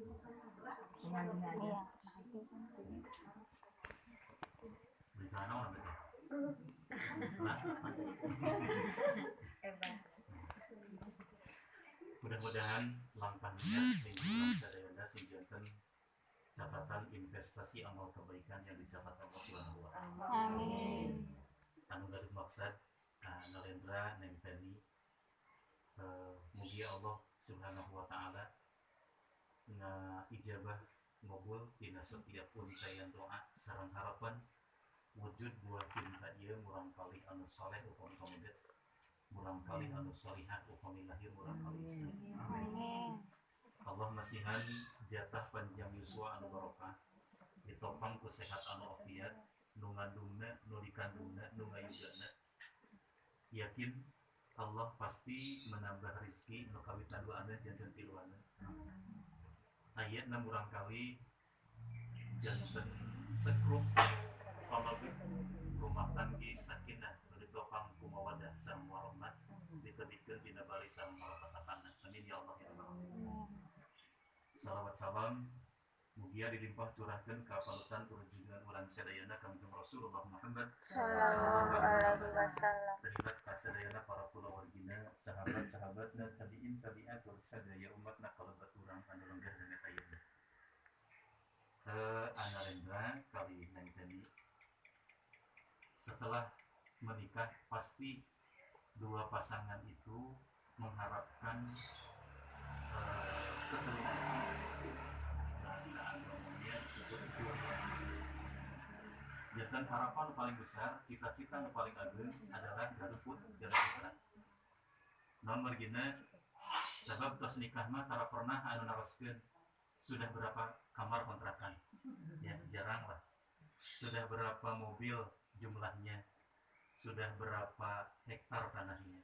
Iya. Mudah-mudahan langkahnya minggu sadayana sing janten catatan investasi amal kebaikan yang dicatat Allah Subhanahu wa taala. Amin. Anu gaduh maksud Narendra nempeni mugi Allah Subhanahu wa taala na ijabah ngobul dina setiap untayan doa sareng harapan wujud buah cinta ieu murang kali anu saleh upami komedet murang kali anu salihah upami lahir murang kali istri. Amin. Allah masihan jatah panjang yuswa anu barokah ditopang ku sehat anu afiat nu ngandungna nu dikandungna nu ngayugana. Yakin Allah pasti menambah rizki nu kawitan duana janten tiluana. Ayatna murang kali janten sekrup pamabeut rumah tangga sakinah nu ditopang ku mawaddah sareng warahmat ditebikeun dina barisan malapetana. Amin ya Allah ya rabbal alamin. Salawat salam mugia dilimpah curahkeun ka panutan junjungan urang sadayana Kangjeng Rasulullah Muhammad Sallallahu alaihi wasallam. terlibat ka sadayana para kulawargina sahabat-sahabatna tabi'in tabi'at sadaya umatna kalebat urang anu lenggah dina tayeuh. Narendra kali tadi setelah menikah pasti dua pasangan itu mengharapkan keturunan. Saat ngomongnya sebetulnya jantan harapan paling besar, cita-cita yang paling agung adalah garuput jalan putra. Nomor gina sebab tos nikah mah tara pernah anu naroskeun sudah berapa kamar kontrakan, ya jarang lah. Sudah berapa mobil jumlahnya, sudah berapa hektar tanahnya,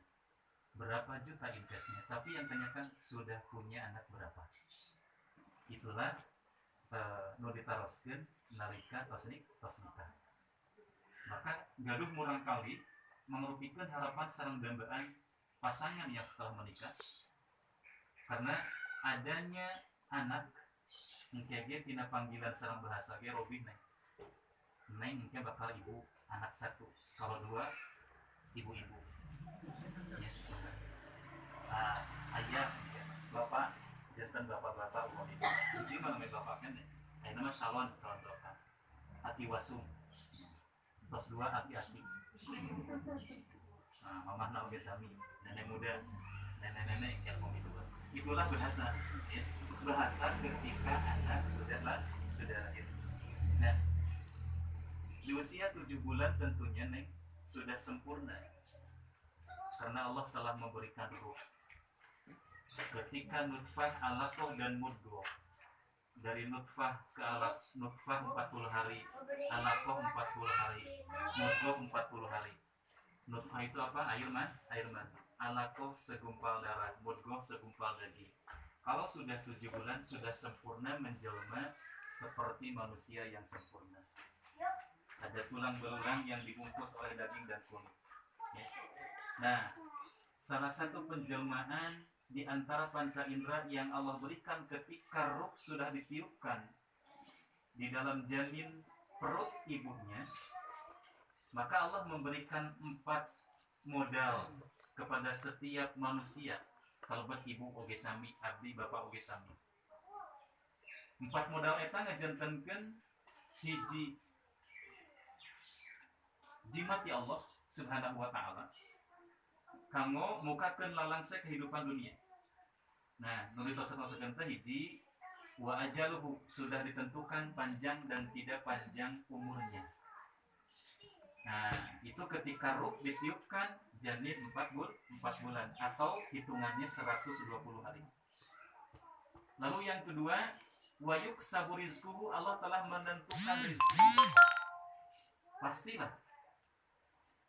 berapa juta investnya. Tapi yang tanyakan sudah punya anak berapa. Itulah nu ditaroskeun nalika tos nikah. Maka gaduh murang kali mengrupikeun harapan sareng dambaan pasangan yang setelah menikah. Karena adanya anak engke ge tina panggilan sareng bahasa ge Robin neng engke bakal ibu anak satu, kalau dua ibu-ibu. Ayah bapak jantan bapak-bapak umum itu uji mah namanya bapak kan ya ayeuna mah calon bapak hati wasung plus dua hati-hati. Mamahna oge sami nenek muda nenek-nenek yang mau itu itulah bahasa ya. Bahasa ketika anak sudah lahir. Nah di usia 7 bulan tentunya neng sudah sempurna karena Allah telah memberikan ruh. Ketika nutfah, alaqah dan mudghah, dari nutfah ke nutfah 40 hari, alaqah 40 hari, mudghah 40 hari. Nutfah itu apa? Air mani. Alaqah segumpal darah, mudghah segumpal daging. Kalau sudah 7 bulan sudah sempurna menjelma seperti manusia yang sempurna. Ada tulang belulang yang dibungkus oleh daging dan kulit. Ya. Nah, salah satu penjelmaan di antara panca indera yang Allah berikan ketika ruh sudah ditiupkan di dalam janin perut ibunya, maka Allah memberikan 4 modal kepada setiap manusia. Kalebet ibu oge sami, abdi bapak oge sami. 4 modal eta ngajantenkeun hiji jimat ya Allah Subhanahu wa taala kanggo mukakeun lalangse kehidupan dunia. Nah, nu ditosok-tosokeun teh hiji wa ajaluhu sudah ditentukan panjang dan tidak panjang umurnya. Nah, itu ketika ruh ditiupkan janin 4 bulan atau hitungannya 120 hari. Lalu yang kedua, wa yuksabu rizquhu, Allah telah menentukan rezeki. Pastilah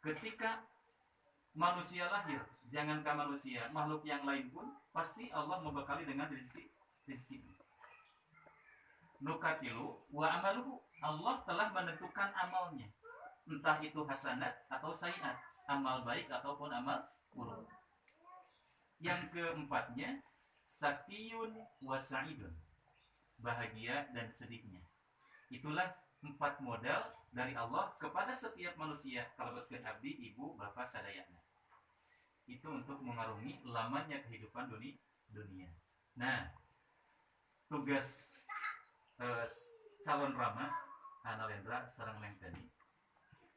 ketika manusia lahir, jangankan manusia, makhluk yang lain pun pasti Allah membekali dengan rezeki. Nukatilu wa amaluhu, Allah telah menentukan amalnya, entah itu hasanat atau sayiat, amal baik ataupun amal buruk. Yang keempatnya, sakiyun wa sa'idun, bahagia dan sedihnya. Itulah 4 modal dari Allah kepada setiap manusia. Kalebetkeun abdi ibu bapak sadayana. Itu untuk mengarungi lamanya kehidupan dunia. Nah, tugas calon rama Analendra sareng Leng tadi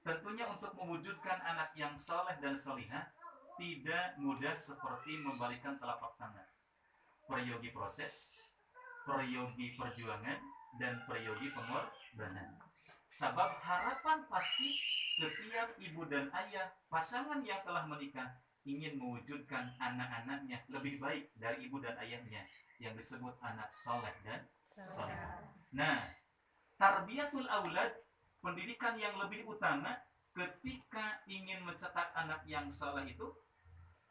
tentunya untuk mewujudkan anak yang soleh dan solihah tidak mudah seperti membalikan telapak tangan. Peryogi proses, peryogi perjuangan, dan peryogi pengorbanan. Sebab harapan pasti setiap ibu dan ayah pasangan yang telah menikah ingin mewujudkan anak-anaknya lebih baik dari ibu dan ayahnya yang disebut anak soleh dan soleh. Nah, tarbiyatul aulad, pendidikan yang lebih utama ketika ingin mencetak anak yang soleh itu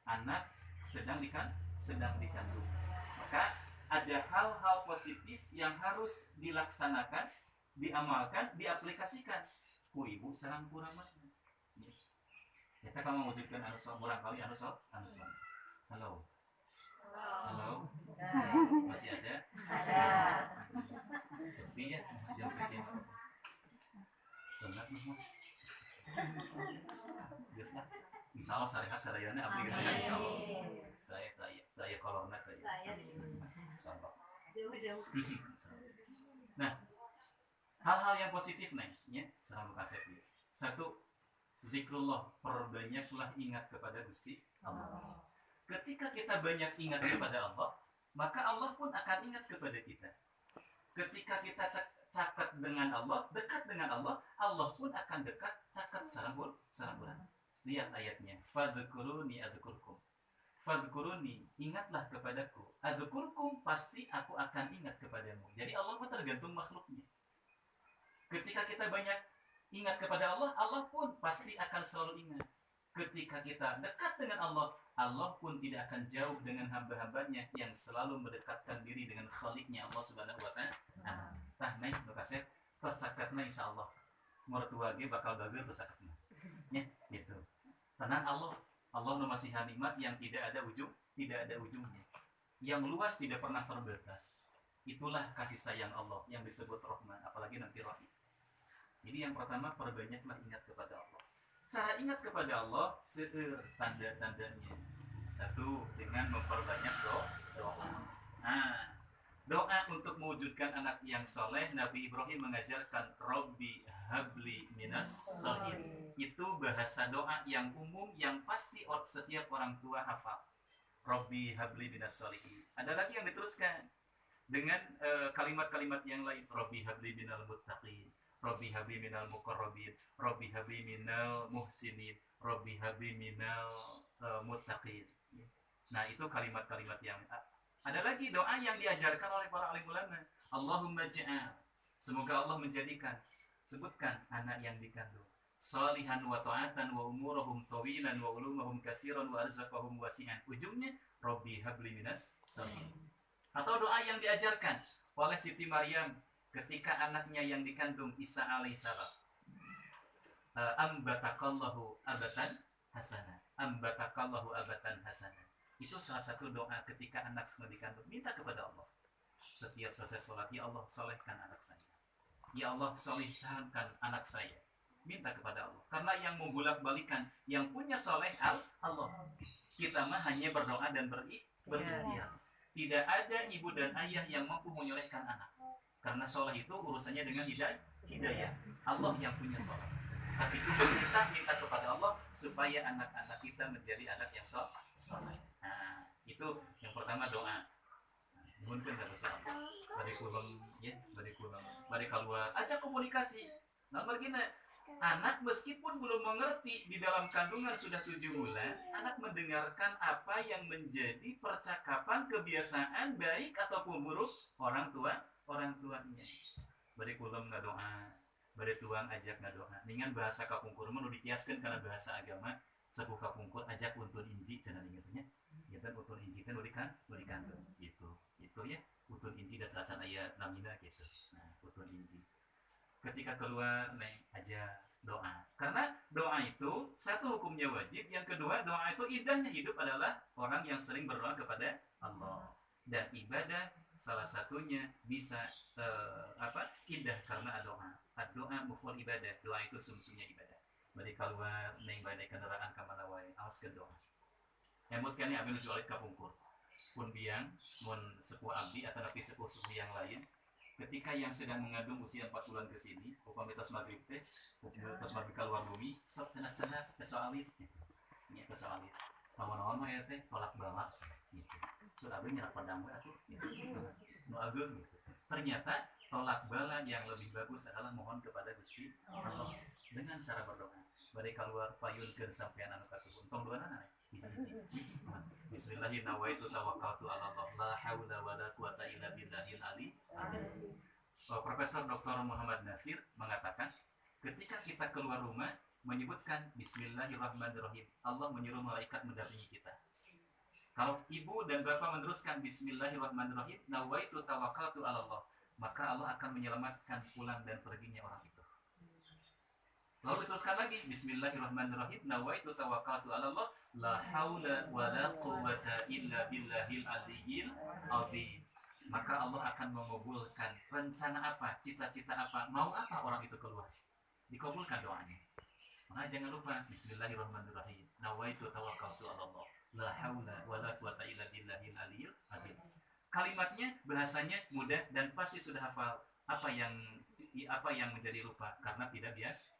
anak sedang dikandung. Maka ada hal-hal positif yang harus dilaksanakan, diamalkan, diaplikasikan. Ku ibu sareng kurang mah. Kita kamu mewujudkan anu sok murang kali anu sok. Halo. Halo. Masih ada? Ada. Sepi ya jam segini. Sangat mas. Geus lah. Insyaallah sarehat sadayana abdi geus aya insyaallah. Daya kolorna teh. Sabar. Jauh-jauh. Nah, hal-hal yang positif nih, ya, salam kasih. Satu, zikrullah, perbanyaklah ingat kepada Gusti Allah. Ketika kita banyak ingat kepada Allah, maka Allah pun akan ingat kepada kita. Ketika kita caket dengan Allah, dekat dengan Allah, Allah pun akan dekat caket sareng urang. Lihat ayatnya, fadhkuruni adzkurkum. Fadhkuruni, ingatlah kepadaku. Adzkurkum, pasti aku akan ingat kepadamu. Jadi Allah pun tergantung makhluknya. Ketika kita banyak ingat kepada Allah, Allah pun pasti akan selalu ingat. Ketika kita dekat dengan Allah, Allah pun tidak akan jauh dengan hamba-hambanya yang selalu mendekatkan diri dengan Khaliknya Allah Subhanahu wa Ta'ala. Tah neng bekasnya tos sakatna insyaallah. Mertua ge bakal bageul tos sakatna. Nya gitu. Tenang Allah memasihan nikmat yang tidak ada ujungnya. Yang luas tidak pernah terbatas. Itulah kasih sayang Allah yang disebut Rahman, apalagi nanti Rahim. Jadi yang pertama, perbanyaklah ingat kepada Allah. Cara ingat kepada Allah seueur tanda-tandanya. Satu, dengan memperbanyak doa. Nah, doa untuk mewujudkan anak yang soleh, Nabi Ibrahim mengajarkan Robbi habli minas sholihin. Itu bahasa doa yang umum yang pasti setiap orang tua hafal. Robbi habli minas sholihin. Ada lagi yang diteruskan dengan kalimat-kalimat yang lain. Robbi habli minal muttaqin, Robbi habli minal muqarrabin, Robbi habli minal muhsinin, Robbi habli minal muttaqin. Nah, itu kalimat-kalimat yang ada lagi doa yang diajarkan oleh para alim ulama. Allahumma ja'al, semoga Allah menjadikan, sebutkan anak yang dikandung salihan wa ta'atan wa umurahum tawilan wa ulumahum katsiran wa arzaqahum wasi'an. Ujungnya Robbi habli minas sholihin. Atau doa yang diajarkan oleh Siti Maryam ketika anaknya yang dikandung Isa alaihissalam. Ambatakallahu abatan hasanah. Ambatakallahu abatan hasanah. Itu salah satu doa ketika anak sedang dikandung. Minta kepada Allah. Setiap selesai sholat, ya Allah, solehkan anak saya. Ya Allah, solehkan anak saya. Minta kepada Allah. Karena yang membulak-balikan, yang punya soleh Allah. Kita mah hanya berdoa dan berikhtiar. Tidak ada ibu dan ayah yang mampu menyolehkan anak. Karena soleh itu urusannya dengan hidayah. Allah yang punya soleh. Tapi tugas kita minta kepada Allah supaya anak-anak kita menjadi anak yang soleh. Nah, itu yang pertama doa. Mungkin tak besar. Bari kulang, bari keluar. Ajak komunikasi. Nomor gini, anak meskipun belum mengerti di dalam kandungan sudah 7 bulan, anak mendengarkan apa yang menjadi percakapan kebiasaan baik ataupun buruk orang tuanya. Bari kulam ngadoa, bari tuang ajak ngadoa. Dengan bahasa kapungkur mah nu ditiaskeun kana bahasa agama, saku kapungkur ajak untun inji cenah ingetnya. Kita untun inji teh nu dikandung gitu. Itu ya, untun inji da teracan aya namina gitu. Nah, untun inji. Ketika keluar neng aja doa. Karena doa itu satu hukumnya wajib, yang kedua doa itu indahnya hidup adalah orang yang sering berdoa kepada Allah. dan ibadah salah satunya bisa indah karena doa. Doa muful ibadah. Doa itu sumsumnya ibadah. Bari keluar neng badai kendaraan kamana wae aos ke doa. Emut kani abdi nu jualit kapungkur. Pun biang mun sepuh abdi atau napi sepuh yang lain, ketika yang sedang mengandung usia 4 bulan ke sini, upami tos maghrib teh, tos maghrib keluar bumi, sok cenah-cenah kesoalit. Nya kesoalit. Lawan-lawan mah ya teh tolak balak gitu. Sudah abdi nyerak padang atuh gitu. Nu ageung gitu. Ternyata tolak bala yang lebih bagus adalah mohon kepada Gusti Allah dengan cara berdoa. Bari keluar payunkeun sampean anu katuhun. Tong doana hiji-hiji. Bismillahirrahmanirrahim. Nawaitu tawakkaltu 'ala Allah la haula wala quwata illa billahil ali. Profesor Dr. Muhammad Nafir mengatakan, ketika kita keluar rumah menyebutkan Bismillahirrahmanirrahim, Allah menyuruh malaikat mendampingi kita. Kalau ibu dan bapak meneruskan Bismillahirrahmanirrahim, nawaitu tawakkaltu 'ala Allah, maka Allah akan menyelamatkan pulang dan perginya orang itu. Lalu diteruskan lagi Bismillahirrahmanirrahim, nawaitu tawakkaltu 'ala Allah, la haula wala quwwata illa billahil aliyyil azim. Maka Allah akan mengabulkan rencana apa, cita-cita apa, mau apa orang itu keluar. Dikabulkan doanya. Maka jangan lupa Bismillahirrahmanirrahim, nawaitu tawakkaltu 'ala Allah, la haula wala quwwata illa billahil aliyyil azim. Kalimatnya, bahasanya mudah dan pasti sudah hafal. Apa yang menjadi lupa karena tidak biasa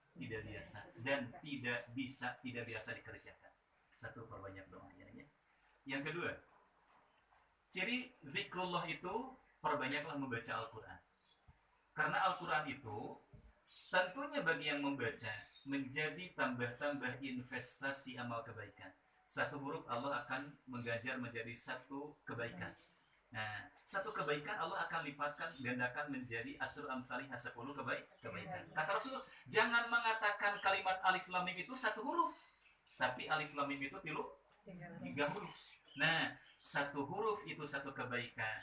dan tidak biasa dikerjakan. Satu, perbanyak doanya. Yang kedua, ciri zikrullah itu perbanyaklah membaca Al-Quran. Karena Al-Quran itu tentunya bagi yang membaca menjadi tambah-tambah investasi amal kebaikan. Satu huruf Allah akan mengganjar menjadi satu kebaikan. Nah, satu kebaikan Allah akan lipatkan, gandakan menjadi asr amthali hasapuluh kebaikan. Kata Rasul, jangan mengatakan kalimat alif lam mim itu satu huruf, tapi alif lam mim itu tiga huruf. Nah, satu huruf itu satu kebaikan.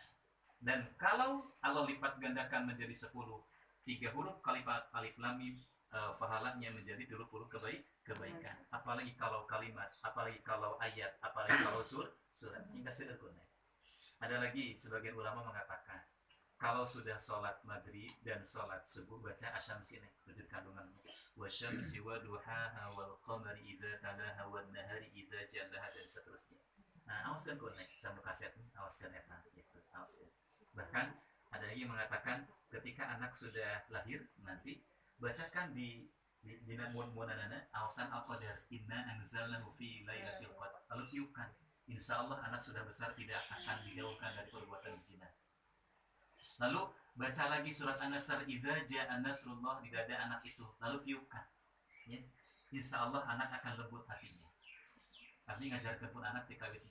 Dan kalau Allah lipat gandakan menjadi 10, 3 huruf kalimat alif lam mim, pahalanya menjadi 20 kebaikan. Apalagi kalau kalimat, apalagi kalau ayat, apalagi kalau surat. Jika sederhana. Ada lagi sebagian ulama mengatakan, kalau sudah sholat maghrib dan sholat subuh baca asyamsi ini, wujud kandungan wasyamsi wa duhaha wal qamari idza talaha wan nahari idza jallaha dan seterusnya. Nah, awaskan konek sama kaset, awaskan eta gitu, awaskan. Bahkan ada lagi mengatakan ketika anak sudah lahir nanti bacakan di munanana awasan al-qadar inna anzalnahu fi lailatul qadar. Lalu tiupkan. Insya Allah anak sudah besar tidak akan dijauhkan dari perbuatan zina. Lalu baca lagi surat An-Nasr, idza ja'a nasrullah di dada anak itu. Lalu tiupkan. Ya. Insya Allah anak akan lembut hatinya. Kami ngajarkan pun anak di kawin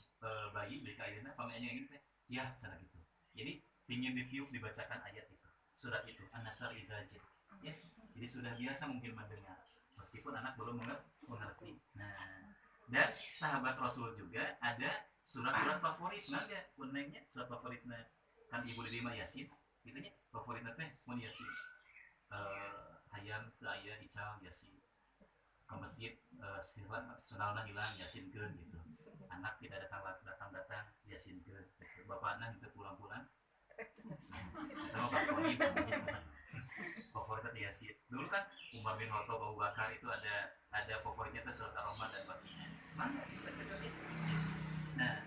bayi beli kainnya, pamenya gitu ya, cara gitu. Jadi ingin ditiup dibacakan ayat itu, surat itu An-Nasr idza ja'a. Ya. Jadi sudah biasa mungkin mendengar, meskipun anak belum mengerti. Nah. Dan sahabat Rasul juga ada surat-surat favorit, naga unengnya surat favoritnya kan ibu di lima Yasin, gitunya favoritnya teh mun Yasin, hayam ke ayah ical Yasin, ke masjid sunahna hilang Yasin ke gitu, anak tidak datang Yasin ke, bapaknya itu pulang-pulang, sama favorit favoritnya Yasin. Dulu kan Umar bin Khattab, Abu Bakar itu ada favoritnya itu surat Ar-Rahman dan Baqarah. Mana sih keseluruhannya? Nah,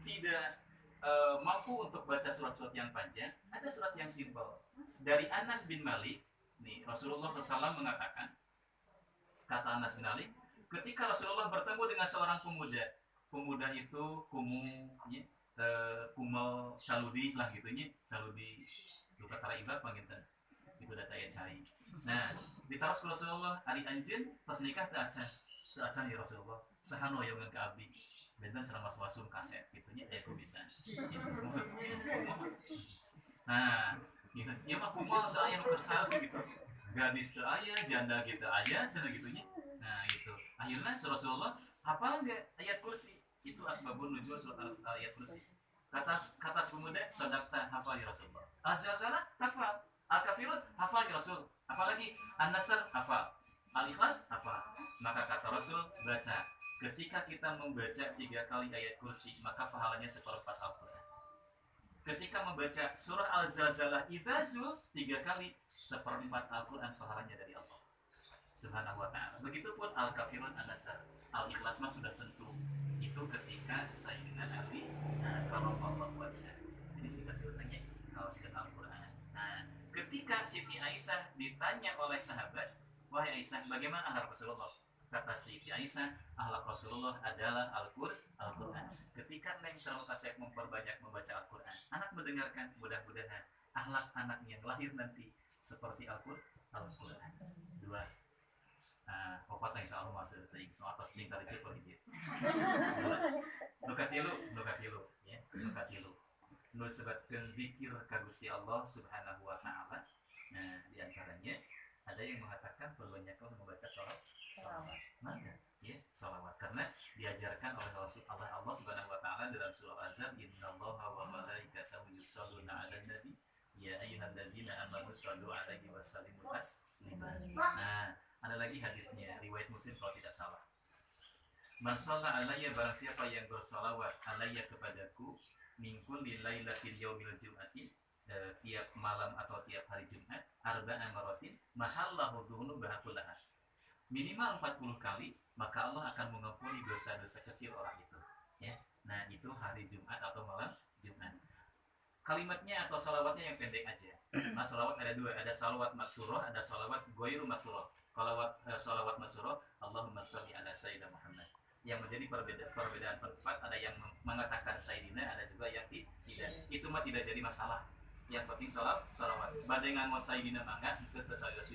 tidak mampu untuk baca surat-surat yang panjang, ada surat yang simpel. Dari Anas bin Malik, nih Rasulullah SAW mengatakan, kata Anas bin Malik, ketika Rasulullah bertemu dengan seorang pemuda itu kumal caludi lah gitunya, caludi luka tara ibad panginten ibu data ya cari. Nah, ditaros ke Rasulullah, ari anjeun pas nikah teu acan ya Rasulullah. Saha nu ayeungan ka abdi? Benten sareng was-wasum kaset gitunya ku bisa. Nah, gitu. Ya mah kumaha teu aya nu kersabi gitu. Gadis teu aya, janda gitu aya, cenah gitunya. Nah, itu. Akhirnya Rasulullah hafal enggak ayat kursi? Itu asbabun nuzul surat ayat kursi. Kata pemuda, sadaqta, hafal ya Rasulullah. Al-Zalzalah hafal, Al-Kafirun hafal ya Rasul. Apalagi An-Nasr hafal, Al-Ikhlas hafal. Maka kata Rasul, baca Ketika kita membaca 3 kali ayat kursi, maka pahalanya seperempat Al-Quran. Ketika membaca surah Al-Zalzalah idza 3 kali, seperempat Al-Quran pahalanya dari Allah Subhanahu wa ta'ala. Begitupun Al-Kafirun An-Nasr, Al-Ikhlas mah sudah tentu. Itu ketika Sayyidina Ali radhiyallahu anha. Ini sih kesulitannya kalau sekedar Al-Quran. Nah, ketika Siti Aisyah ditanya oleh sahabat, wahai Aisyah, bagaimana akhlak Rasulullah? Kata Siti Aisyah, akhlak Rasulullah adalah Al-Quran. Ketika Neng Selalu Kasep memperbanyak membaca Al-Quran, anak mendengarkan, mudah-mudahan akhlak anak yang lahir nanti seperti Al-Quran. Dua, opat yang selalu masuk detik, soal atas tingkat itu hidup. Nukatilu, ya, nukatilu. Nul sebabkan zikir ka Gusti Allah Subhanahu wa ta'ala. Nah, diantaranya ada yang mengatakan perbanyaklah membaca salawat. Maka ya salawat karena diajarkan oleh Allah Subhanahu wa ta'ala dalam surah Azab, innallaha wa malaikatahu yusholluna 'alan nabi ya ayyuhalladzina amanu shollu 'alaihi wa sallimu taslima. Nah, ada lagi hadisnya riwayat Muslim kalau tidak salah. Man shalla alayya, barang siapa yang bersalawat alayya kepadaku mingkul lilailatil yaumil jum'ati, tiap malam atau tiap hari Jumat, arba'an maratin mahallahu dhunubaha kullaha, minimal 40 kali, maka Allah akan mengampuni dosa-dosa kecil orang itu, ya. Nah, itu hari Jumat atau malam Jumat. Kalimatnya atau salawatnya yang pendek aja. Nah, salawat ada dua, ada salawat maksurah, ada salawat ghairu maksurah. Salawat maksurah, Allahumma sholli ala sayyidina Muhammad. Yang menjadi perbedaan pendapat, ada yang mengatakan sayyidina, ada juga yang tidak. Itu mah tidak jadi masalah. Yang penting salawat. Badengan wa sayyidina mangga itu tersayos.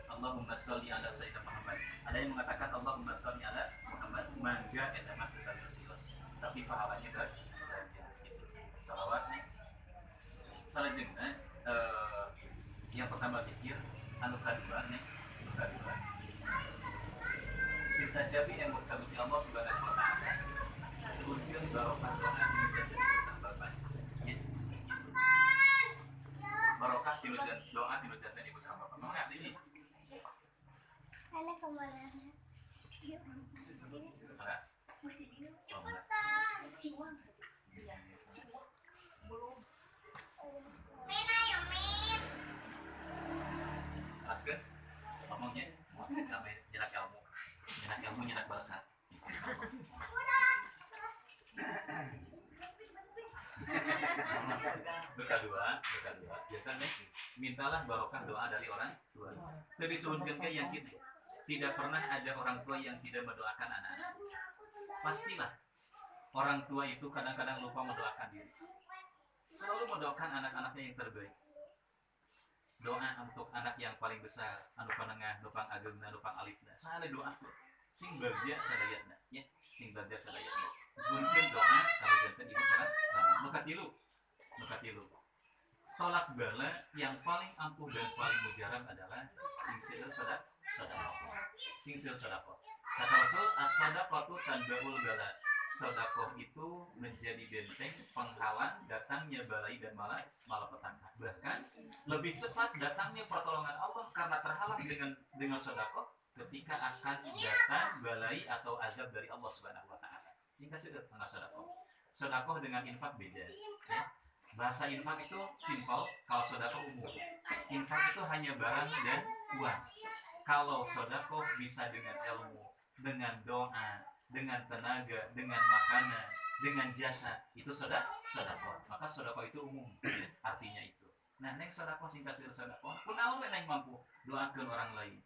Allahumma sholli ala sayyidina Muhammad. Ada yang mengatakan Allahumma sholli ala Muhammad, mangga eta mah tersayos. Tapi pahalanya banyak gitu. Salawat selanjutnya yang pertama zikir, anu kedua bisa jadi yang berkagusi Allah Subhanahu wa ta'ala sebutkan barokah doa dan sahabat ya. Barokah tilujan doa tilujan dan ibu sahabat. Mau nggak ini? Ada kemana? Asken, ngomongnya, kami nyenak ilmu, nyenak bakat. Doa dua, ya kan nih, mintalah barokah doa dari orang tua. Jadi disebutkan yang gitu, tidak pernah ada orang tua yang tidak mendoakan anak-anak. Pastilah orang tua itu kadang-kadang lupa mendoakan diri. Selalu mendoakan anak-anaknya yang terbaik. Doa untuk anak yang paling besar, anu panengah, nu pang ageng, nu pang alifna. Sale doa tuh. Sing bagja sadayana, ya. Sing bagja sadayana. Mungkin doa kalau jantan ibu sangat nukat tilu. Tolak bala yang paling ampuh dan paling mujarab adalah singsil sedekah. Singsil sedekah. Kata Rasul, as-sadaqatu tanbaul bala. Sedekah itu menjadi benteng penghalang datangnya balai dan malapetaka. Bahkan lebih cepat datangnya pertolongan Allah karena terhalang dengan sedekah ketika akan datang balai atau azab dari Allah Subhanahu wa ta'ala. Sehingga sedekah sedekah. Sedekah dengan infak beda, ya. Bahasa infak itu simpel, kalau sedekah umum. Infak itu hanya barang dan uang. Kalau sedekah bisa dengan ilmu, dengan doa, dengan tenaga, dengan makanan, dengan jasa, itu sedekah. Maka sedekah itu umum, artinya itu. Nah, neng sedekah singkat sedekah, kunaon neng mampu doakan orang lain.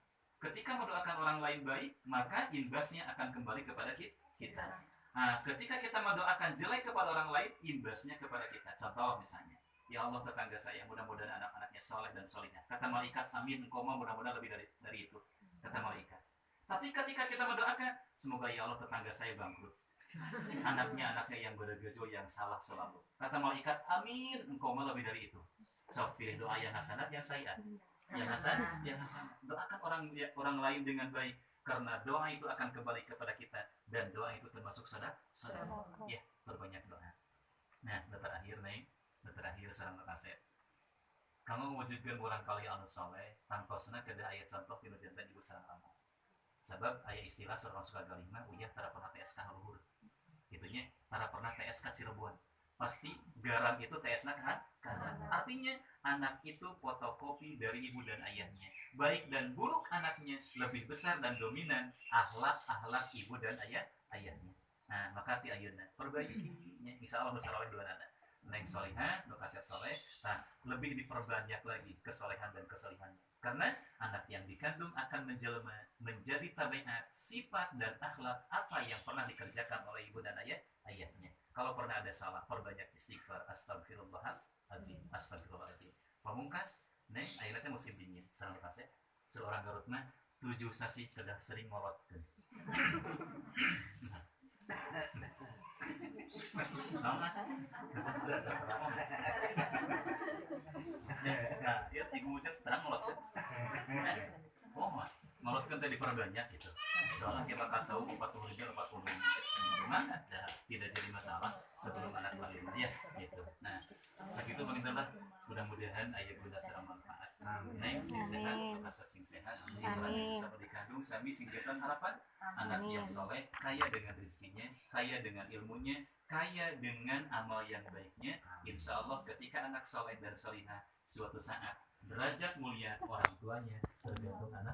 Ketika mendoakan orang lain baik, maka imbasnya akan kembali kepada kita. Nah, ketika kita mendoakan jelek kepada orang lain, imbasnya kepada kita. Contoh misalnya, ya Allah tetangga saya, mudah-mudahan anak-anaknya soleh dan solihah. Kata malaikat, amin, koma mudah-mudahan lebih dari itu. Kata malaikat. Tapi ketika kita mendoakan, semoga ya Allah tetangga saya bangkrut. Anaknya yang bergejo, yang salah selalu. Kata malaikat, amin, engkau mah lebih dari itu. So, pilih doa yang hasanat, yang sayyi'at. Yang hasanat. Doakan orang lain dengan baik. Karena doa itu akan kembali kepada kita. Dan doa itu termasuk sedekah. Ya, berbanyak doa. Nah, terakhir sareng kasep. Kamu mewujudkan orang kali anu saleh tanpa sana kada ayat contoh di jantan ibu sareng kamu. Sebab aya istilah seorang suka galima uyah tara pernah TSK luhur. Itunya tara pernah TSK Cirebon. Pasti garam itu TSK kanan. Artinya anak itu fotokopi dari ibu dan ayahnya. Baik dan buruk anaknya lebih besar dan dominan akhlak ibu dan ayahnya. Nah, maka ti ayeuna perbaiki nya insyaallah musyawarah dua anak. Neng solihah, nu kasep soleh, nah lebih diperbanyak lagi kesolehan dan kesolihannya. Karena anak yang dikandung akan menjelma menjadi tabiat, sifat dan akhlak apa yang pernah dikerjakan oleh ibu dan ayahnya. Kalau pernah ada salah, perbanyak istighfar, astagfirullahaladzim, astagfirullahaladzim. Pamungkas, neng akhirnya musim dingin, sareng kasih. Seorang Garut mah 7 sasi kedah sering molotkeun. Tahu mas? Nah, ya ibu musim terang molotkeun. Oh, molotkeun tadi perbanyak gitu. Soalnya kita kasau 40 ribu 40 ribu. Mana ada tidak jadi masalah sebelum anak lahir ya gitu. Nah, segitu pengintalah. Mudah-mudahan ayah bunda serang manfaat. Neng sing sehat, kasep sing sehat, sing sama dikandung, sami singkatan harapan anak yang soleh, kaya dengan rezekinya, kaya dengan ilmunya, kaya dengan amal yang baiknya. Insya Allah ketika anak soleh dan solihah suatu saat derajat mulia orang tuanya tergantung anak